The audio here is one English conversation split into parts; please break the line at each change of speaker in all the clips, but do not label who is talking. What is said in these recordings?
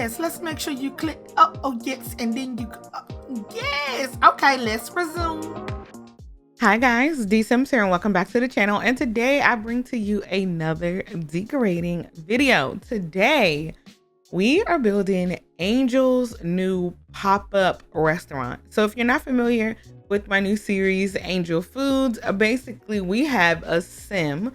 yes, let's make sure you click. Oh, yes, and then you. Yes. Okay, let's resume.
Hi guys, DeeSims here and welcome back to the channel. And today I bring to you another decorating video. Today we are building Angel's new pop-up restaurant. So if you're not familiar with my new series, Angel Foods, basically we have a sim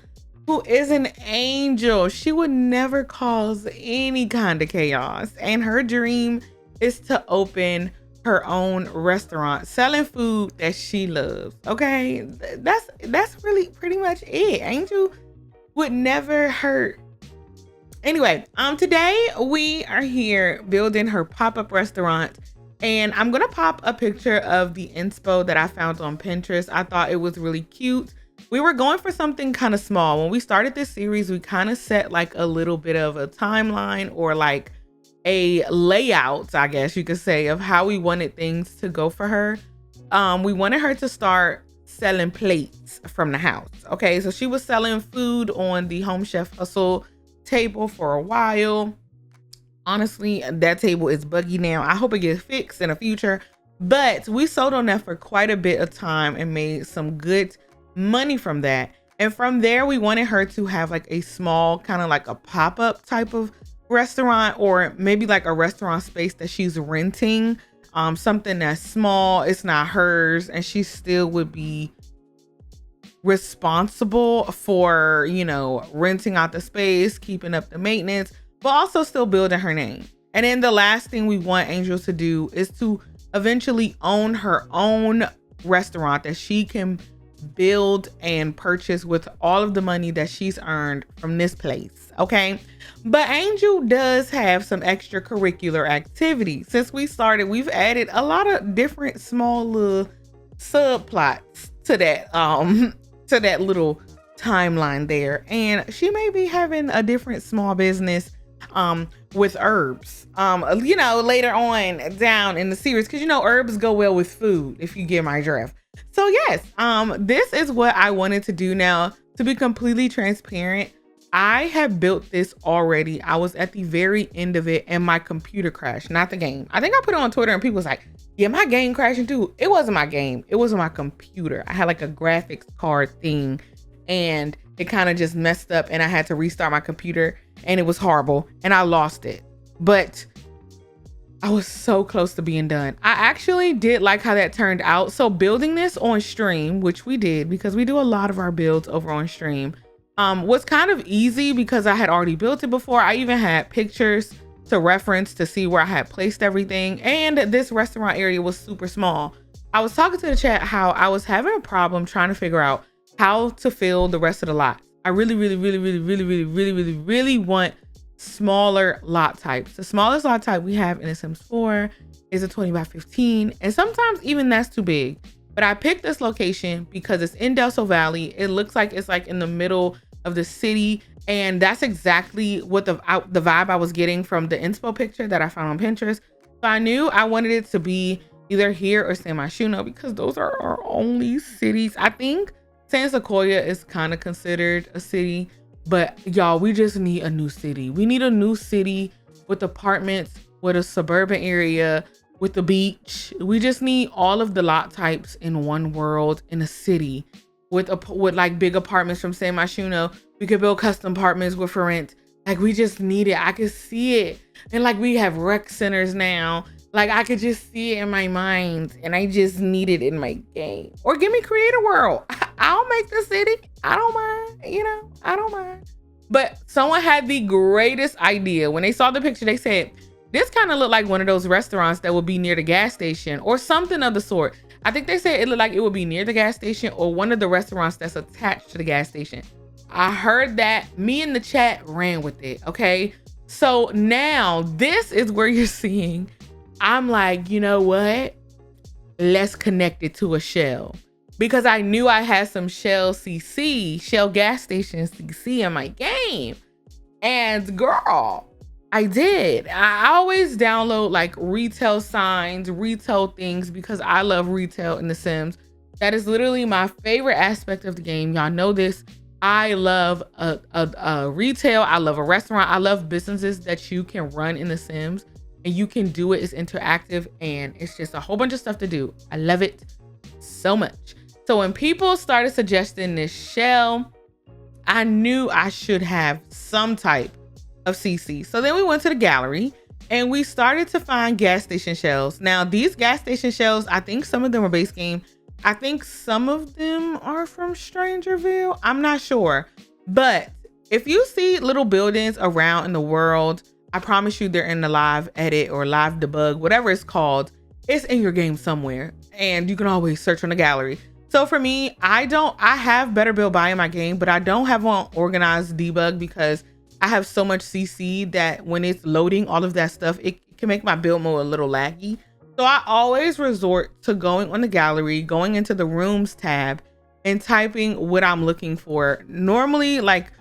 who is an angel. She would never cause any kind of chaos. And her dream is to open her own restaurant selling food that she loves. Okay, that's really pretty much it. Angel would never hurt. Anyway, today we are here building her pop-up restaurant, and I'm gonna pop a picture of the inspo that I found on Pinterest. I thought it was really cute. We were going for something kind of small. When we started this series, we kind of set like a little bit of a timeline or like a layout, I guess you could say, of how we wanted things to go for her. We wanted her to start selling plates from the house. Okay, so she was selling food on the Home Chef Hustle table for a while. Honestly, that table is buggy now. I hope it gets fixed in the future, but we sold on that for quite a bit of time and made some good money from that. And from there, we wanted her to have like a small kind of like a pop-up type of restaurant, or maybe like a restaurant space that she's renting, something that's small, it's not hers, and she still would be responsible for, you know, renting out the space, keeping up the maintenance, but also still building her name. And then the last thing we want Angel to do is to eventually own her own restaurant that she can build and purchase with all of the money that she's earned from this place. Okay, but Angel does have some extracurricular activities. Since we started, we've added a lot of different small little subplots to that little timeline there, and she may be having a different small business with herbs you know, later on down in the series, because you know herbs go well with food, if you get my drift. So yes, this is what I wanted to do. Now, to be completely transparent, I have built this already. I was at the very end of it and my computer crashed, not the game. I think I put it on Twitter and people was like, yeah, my game crashing too. It wasn't my game, it was my computer. I had like a graphics card thing and it kind of just messed up and I had to restart my computer and it was horrible and I lost it. But I was so close to being done. I actually did like how that turned out. So building this on stream, which we did because we do a lot of our builds over on stream, was kind of easy because I had already built it before. I even had pictures to reference to see where I had placed everything. And this restaurant area was super small. I was talking to the chat how I was having a problem trying to figure out how to fill the rest of the lot. I really want smaller lot types. The smallest lot type we have in The Sims 4 is a 20 by 15, and sometimes even that's too big. But I picked this location because it's in Del Sol Valley. It looks like it's like in the middle of the city, and that's exactly what the vibe I was getting from the inspo picture that I found on Pinterest. So I knew I wanted it to be either here or San Myshuno because those are our only cities. I think San Sequoia is kind of considered a city, but y'all, we just need a new city. We need a new city with apartments, with a suburban area, with the beach. We just need all of the lot types in one world in a city with like big apartments from San Myshuno. We could build custom apartments with for rent. Like, we just need it. I could see it. And like, we have rec centers now. Like, I could just see it in my mind and I just need it in my game. Or give me Creator World. I'll make the city. I don't mind, you know, I don't mind. But someone had the greatest idea. When they saw the picture, they said, this kind of looked like one of those restaurants that would be near the gas station or something of the sort. I think they said it looked like it would be near the gas station or one of the restaurants that's attached to the gas station. I heard that. Me in the chat ran with it, okay? So now this is where you're seeing, I'm like, you know what? Let's connect it to a Shell. Because I knew I had some Shell gas station CC in my game. And girl, I did. I always download like retail signs, retail things, because I love retail in The Sims. That is literally my favorite aspect of the game. Y'all know this. I love a retail. I love a restaurant. I love businesses that you can run in The Sims. and you can do it. It's interactive and it's just a whole bunch of stuff to do. I love it so much. So when people started suggesting this shell, I knew I should have some type of CC. So then we went to the gallery and we started to find gas station shells. Now these gas station shells, I think some of them are base game. I think some of them are from Strangerville. I'm not sure. But if you see little buildings around in the world, I promise you they're in the live edit or live debug, whatever it's called. It's in your game somewhere and you can always search on the gallery. So for me, I have Better Build Buy in my game, but I don't have one organized debug because I have so much CC that when it's loading all of that stuff, it can make my build mode a little laggy. So I always resort to going on the gallery, going into the rooms tab and typing what I'm looking for. Normally, like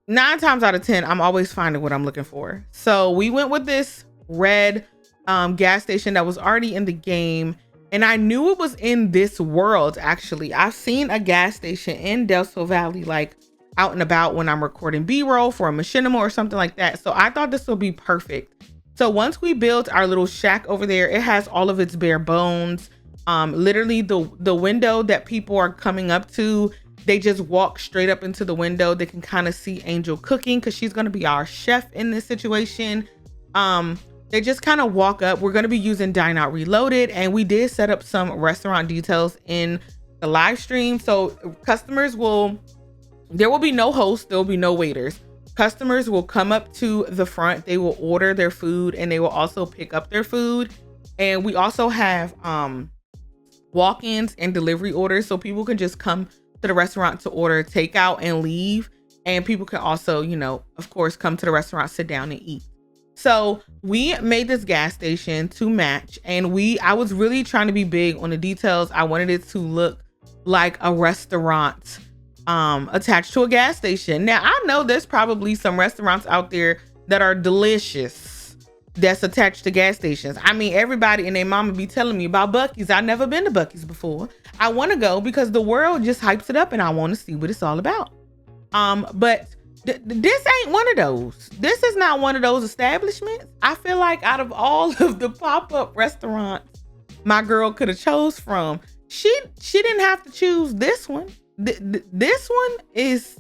9 times out of 10, I'm always finding what I'm looking for. So we went with this red gas station that was already in the game. And I knew it was in this world, actually. I've seen a gas station in Del Sol Valley, like out and about when I'm recording B-roll for a machinima or something like that. So I thought this would be perfect. So once we built our little shack over there, it has all of its bare bones. Literally the window that people are coming up to, they just walk straight up into the window. They can kind of see Angel cooking because she's going to be our chef in this situation. They just kind of walk up. We're going to be using Dine Out Reloaded, and we did set up some restaurant details in the live stream. So there will be no host, there will be no waiters. Customers will come up to the front, they will order their food, and they will also pick up their food. And we also have walk-ins and delivery orders, so people can just come to the restaurant to order takeout and leave. And people can also, you know, of course, come to the restaurant, sit down and eat. So we made this gas station to match, and I was really trying to be big on the details. I wanted it to look like a restaurant attached to a gas station. Now I know there's probably some restaurants out there that are delicious that's attached to gas stations. I mean, everybody and their mama be telling me about Buc-ee's. I've never been to Buc-ee's before. I want to go because the world just hypes it up and I want to see what it's all about. But this ain't one of those. This is not one of those establishments. I feel like out of all of the pop-up restaurants my girl could have chose from, she didn't have to choose this one. This one is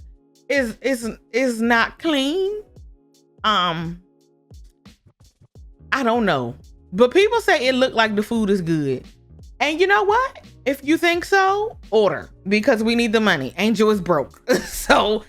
not clean. I don't know, but people say it looked like the food is good. And you know what? If you think so, order, because we need the money. Angel is broke. So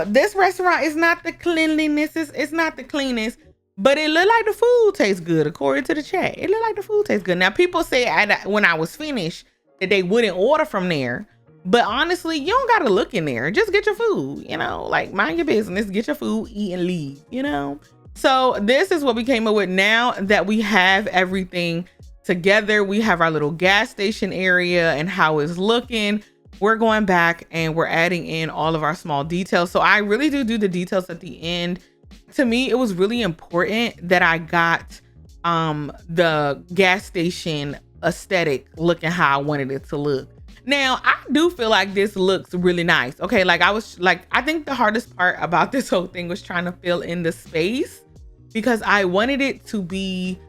this restaurant is not the cleanliness. It's not the cleanest, but it looked like the food tastes good. According to the chat, it looked like the food tastes good. Now people say when I was finished that they wouldn't order from there. But honestly, you don't gotta look in there. Just get your food, you know, like mind your business, get your food, eat and leave, you know? So this is what we came up with. Now that we have everything together, we have our little gas station area and how it's looking. We're going back and we're adding in all of our small details. So I really do the details at the end. To me, it was really important that I got the gas station aesthetic looking how I wanted it to look. Now, I do feel like this looks really nice. Okay, I think the hardest part about this whole thing was trying to fill in the space because I wanted it to be,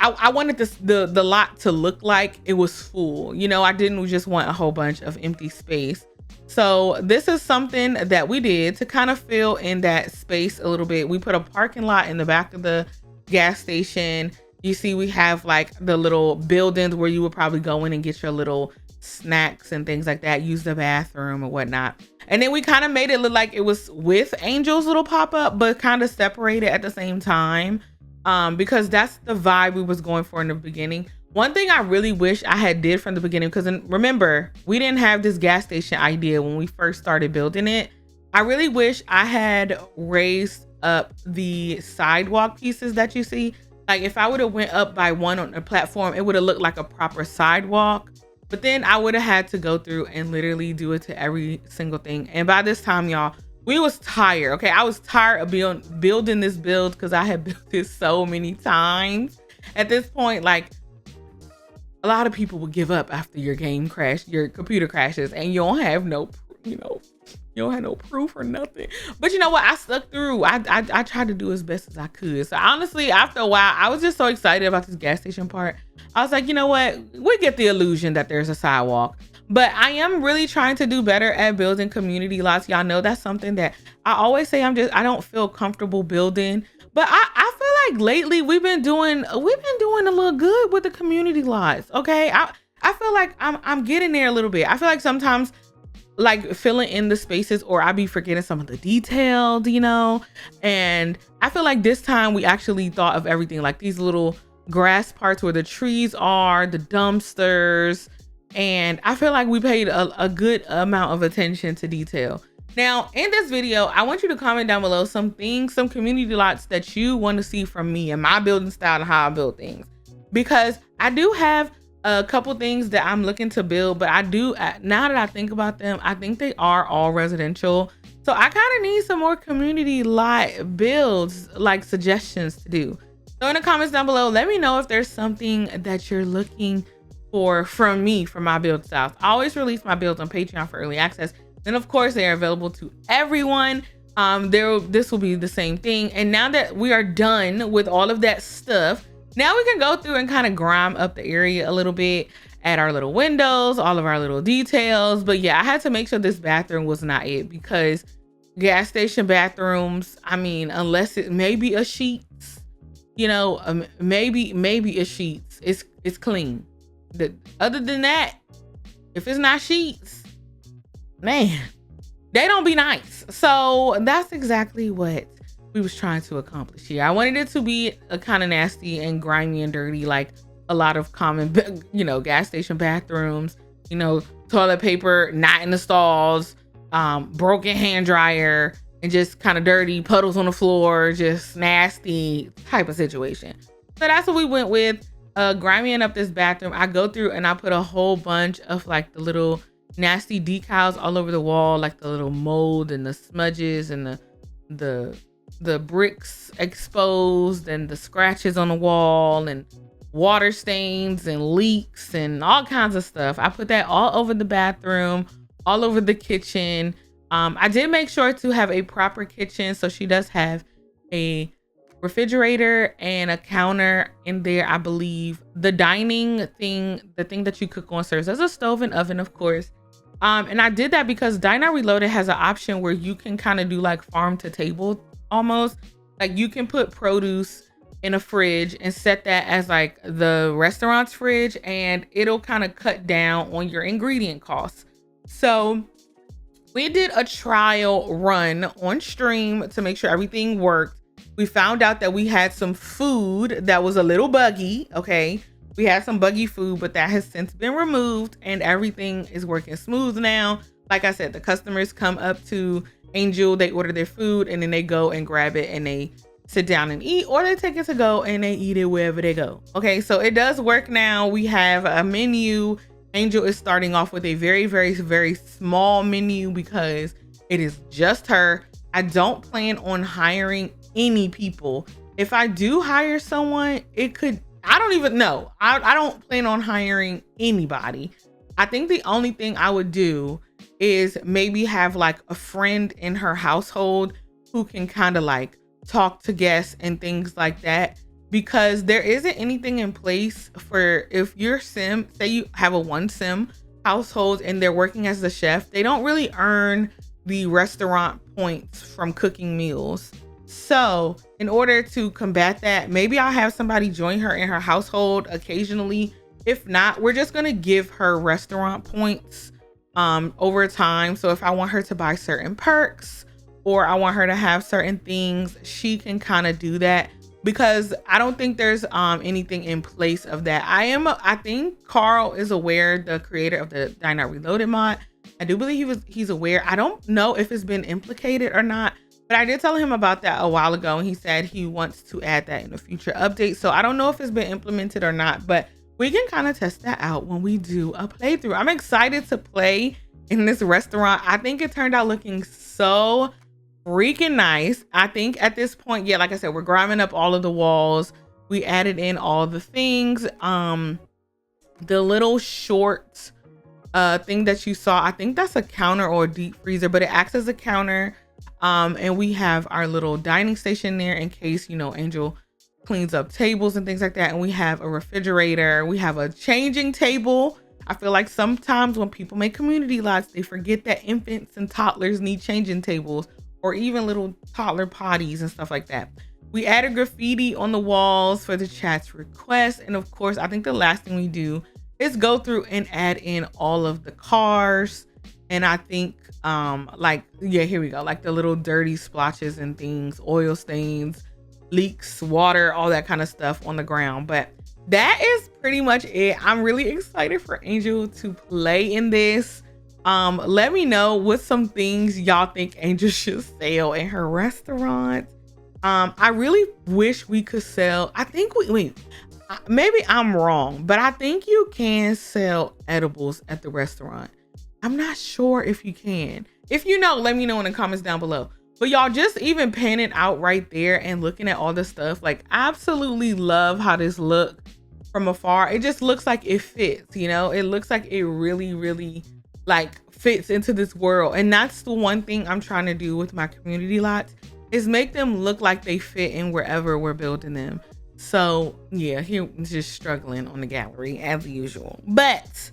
I wanted the lot to look like it was full. You know, I didn't just want a whole bunch of empty space. So this is something that we did to kind of fill in that space a little bit. We put a parking lot in the back of the gas station. You see, we have like the little buildings where you would probably go in and get your little snacks and things like that, use the bathroom or whatnot. And then we kind of made it look like it was with Angel's little pop-up, but kind of separated at the same time, because that's the vibe we was going for in the beginning. One thing I really wish I had did from the beginning, because remember, we didn't have this gas station idea when we first started building it. I really wish I had raised up the sidewalk pieces that you see. Like if I would have went up by one on the platform, it would have looked like a proper sidewalk. But then I would have had to go through and literally do it to every single thing. And by this time, y'all, we was tired. Okay, I was tired of building this build because I had built this so many times. At this point, like a lot of people will give up after your game crash, your computer crashes, and you don't have no, you You don't have no proof or nothing. But you know what? I stuck through. I tried to do as best as I could. So honestly, after a while, I was just so excited about this gas station part. I was like, you know what? We get the illusion that there's a sidewalk. But I am really trying to do better at building community lots. Y'all know that's something that I always say I don't feel comfortable building. But I feel like lately we've been doing a little good with the community lots. Okay. I feel like I'm getting there a little bit. I feel like sometimes like filling in the spaces, or I be forgetting some of the details, you know? And I feel like this time we actually thought of everything, like these little grass parts where the trees are, the dumpsters. And I feel like we paid a good amount of attention to detail. Now, in this video, I want you to comment down below some community lots that you want to see from me and my building style and how I build things. Because I do have a couple things that I'm looking to build, but now that I think about them, I think they are all residential. So I kind of need some more community lot builds, like suggestions to do. So in the comments down below, let me know if there's something that you're looking for from me for my build styles. I always release my builds on Patreon for early access. Then of course they are available to everyone. This will be the same thing. And now that we are done with all of that stuff, now we can go through and kind of grime up the area a little bit, add our little windows, all of our little details. But yeah, I had to make sure this bathroom was not it, because gas station bathrooms, I mean, unless it maybe a sheets, you know, maybe a sheets, it's clean. Other than that, if it's not sheets, man, they don't be nice. So that's exactly what we was trying to accomplish here. I wanted it to be a kind of nasty and grimy and dirty, like a lot of common, you know, gas station bathrooms, you know, toilet paper not in the stalls, broken hand dryer, and just kind of dirty puddles on the floor, just nasty type of situation. So that's what we went with. Grimying up this bathroom, I go through and I put a whole bunch of like the little nasty decals all over the wall, like the little mold and the smudges and the bricks exposed and the scratches on the wall and water stains and leaks and all kinds of stuff. I put that all over the bathroom, all over the kitchen. I did make sure to have a proper kitchen, so she does have a refrigerator and a counter in there. I believe the dining thing, the thing that you cook on, serves as a stove and oven, of course. And I did that because Dine Reloaded has an option where you can kind of do like farm to table almost. Like you can put produce in a fridge and set that as like the restaurant's fridge, and it'll kind of cut down on your ingredient costs. So we did a trial run on stream to make sure everything worked. We found out that we had some food that was a little buggy. Okay, we had some buggy food, but that has since been removed and everything is working smooth now. Like I said, the customers come up to Angel, they order their food, and then they go and grab it and they sit down and eat, or they take it to go and they eat it wherever they go. Okay, so it does work now. We have a menu. Angel is starting off with a very, very, very small menu because it is just her. I don't plan on hiring any people. If I do hire someone, I don't even know. I don't plan on hiring anybody. I think the only thing I would do is maybe have like a friend in her household who can kind of like talk to guests and things like that, because there isn't anything in place for if your sim, say you have a one sim household and they're working as the chef, they don't really earn the restaurant points from cooking meals. So in order to combat that, maybe I'll have somebody join her in her household occasionally. If not, we're just going to give her restaurant points over time. So if I want her to buy certain perks or I want her to have certain things, she can kind of do that, because I don't think there's anything in place of that. I think Carl is aware, the creator of the Dine Out Reloaded mod. I do believe he's aware. I don't know if it's been implicated or not, but I did tell him about that a while ago, and he said he wants to add that in a future update. So I don't know if it's been implemented or not, but we can kind of test that out when we do a playthrough. I'm excited to play in this restaurant. I think it turned out looking so freaking nice. I think at this point, yeah, like I said, we're grinding up all of the walls. We added in all the things. The little short thing that you saw, I think that's a counter or a deep freezer, but it acts as a counter. And we have our little dining station there in case, you know, Angel cleans up tables and things like that. And we have a refrigerator. We have a changing table. I feel like sometimes when people make community lots, they forget that infants and toddlers need changing tables, or even little toddler potties and stuff like that. We added graffiti on the walls for the chat's requests. And of course, I think the last thing we do is go through and add in all of the cars. And I think like, yeah, here we go. Like the little dirty splotches and things, oil stains, leaks, water, all that kind of stuff on the ground. But that is pretty much it. I'm really excited for Angel to play in this. Let me know what some things y'all think Angel should sell in her restaurant. I really wish we could sell, I think maybe I'm wrong, but I think you can sell edibles at the restaurant. I'm not sure if you can. If you know, let me know in the comments down below. But y'all, just even panning out right there and looking at all the stuff, like, absolutely love how this look from afar. It just looks like it fits, you know? It looks like it really, really like fits into this world. And that's the one thing I'm trying to do with my community lots, is make them look like they fit in wherever we're building them. So yeah, he's just struggling on the gallery as usual. But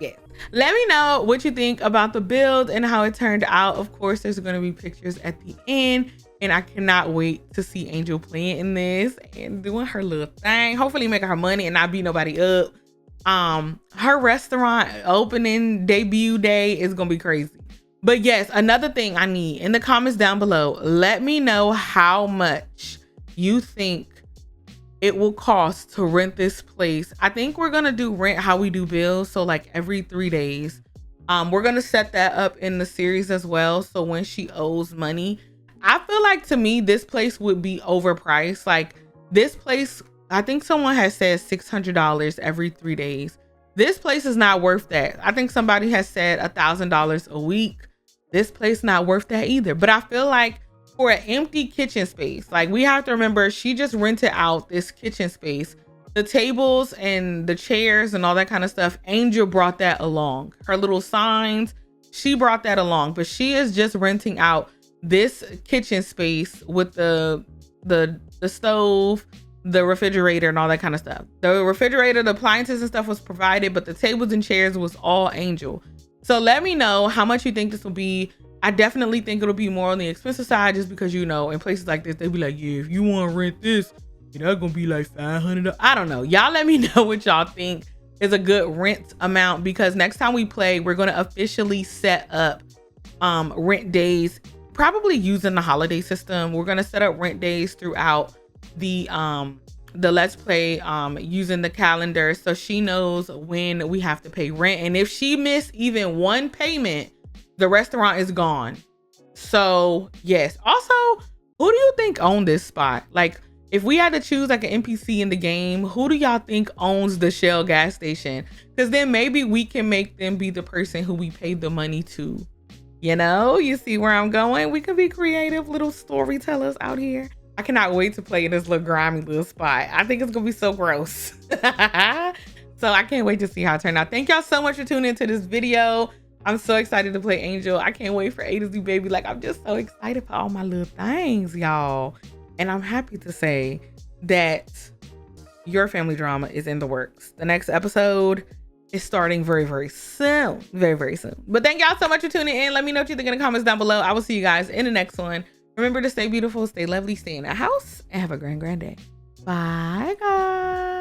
yeah, let me know what you think about the build and how it turned out. Of course, there's going to be pictures at the end, and I cannot wait to see Angel playing in this and doing her little thing, hopefully making her money and not beat nobody up. Her restaurant opening debut day is gonna be crazy. But yes, another thing I need in the comments down below, let me know how much you think it will cost to rent this place. I think we're gonna do rent how we do bills, so like every 3 days. We're gonna set that up in the series as well, so when she owes money, I feel like, to me, this place would be overpriced. Like, this place, I think someone has said $600 every 3 days. This place is not worth that. I think somebody has said $1,000 a week. This place not worth that either. But I feel like for an empty kitchen space, like, we have to remember, she just rented out this kitchen space. The tables and the chairs and all that kind of stuff, Angel brought that along. Her little signs, she brought that along. But she is just renting out this kitchen space with the stove, the refrigerator, and all that kind of stuff. The refrigerator, the appliances and stuff was provided, but the tables and chairs was all Angel. So let me know how much you think this will be. I definitely think it'll be more on the expensive side, just because, you know, in places like this, they'd be like, yeah, if you want to rent this, that's gonna be like $500. I don't know. Y'all let me know what y'all think is a good rent amount, because next time we play, we're gonna officially set up rent days, probably using the holiday system. We're gonna set up rent days throughout the Let's Play, using the calendar, so she knows when we have to pay rent. And if she missed even one payment, the restaurant is gone. So yes. Also, who do you think owned this spot? Like, if we had to choose like an NPC in the game, who do y'all think owns the Shell gas station? Because then maybe we can make them be the person who we paid the money to. You know, you see where I'm going? We could be creative little storytellers out here. I cannot wait to play in this little grimy little spot. I think it's gonna be so gross. So I can't wait to see how it turned out. Thank y'all so much for tuning into this video. I'm so excited to play Angel. I can't wait for A to Z baby. Like, I'm just so excited for all my little things, y'all. And I'm happy to say that your family drama is in the works. The next episode is starting very, very soon. Very, very soon. But thank y'all so much for tuning in. Let me know what you think in the comments down below. I will see you guys in the next one. Remember to stay beautiful, stay lovely, stay in the house, and have a grand day. Bye, guys.